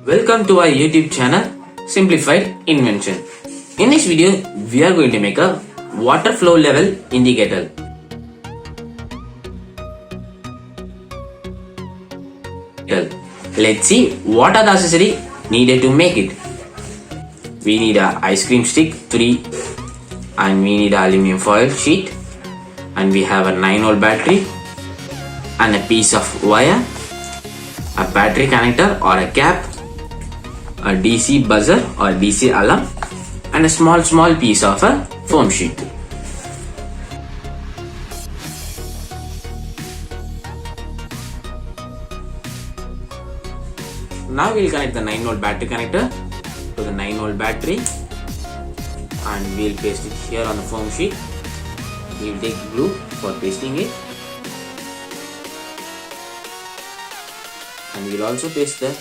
Welcome to our YouTube channel Simplified Invention. In this video, we are going to make a water flow level indicator. Let's see what are the accessories needed to make it. We need a ice cream stick 3 and we need a aluminium foil sheet, and we have a 9-volt battery and a piece of wire, a battery connector or a cap, a DC buzzer or DC alarm, and a small piece of a foam sheet. Now we will connect the 9-volt battery connector to the 9-volt battery and we will paste it here on the foam sheet. We will take glue for pasting it, and we will also paste the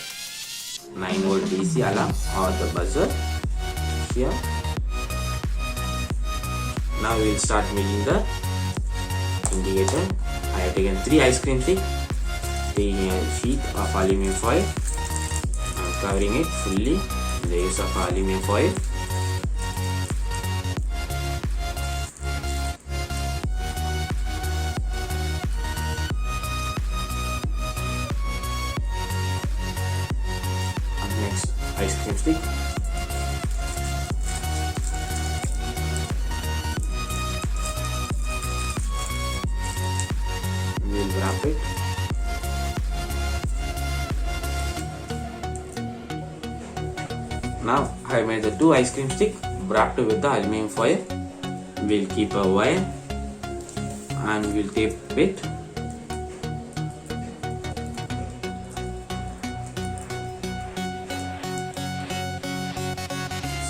9-volt DC alarm or the buzzer here. Now we will start making the indicator. I have taken 3 ice cream sticks, taking a sheet of aluminium foil. I am covering it fully with the use of aluminium foil. Next, ice cream stick. We will wrap it. Now I made the 2 ice cream stick wrapped with the aluminium foil. We will keep a wire and we will tape it.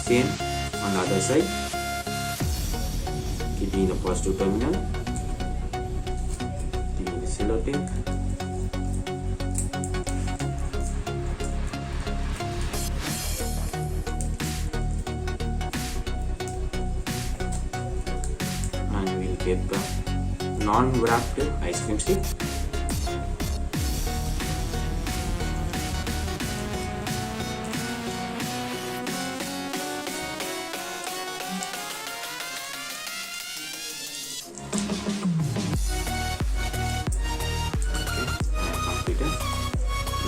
Same on the other side, keeping the positive terminal, taking the sellotape, and we will keep the non-wrapped ice cream stick.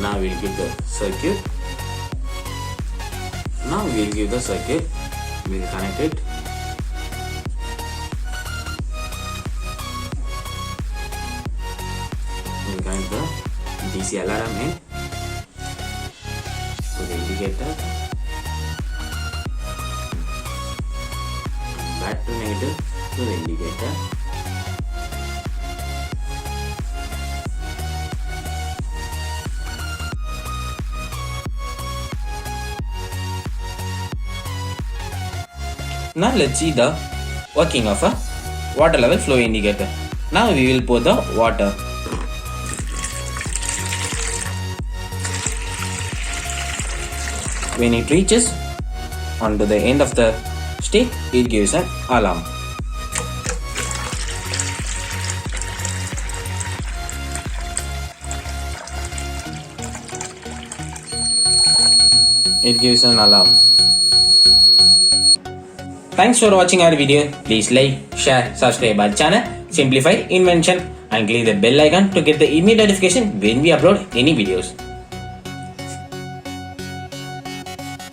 Now we will give the circuit. Now we will give the circuit. We will connect it. We will connect the DC alarm in to the indicator. Back to negative to the indicator. Now let's see the working of a water level flow indicator. Now we will pour the water. When it reaches onto the end of the stick, it gives an alarm. It gives an alarm. Thanks for watching our video. Please like, share, subscribe our channel Simplified Invention and click the bell icon to get the immediate notification when we upload any videos.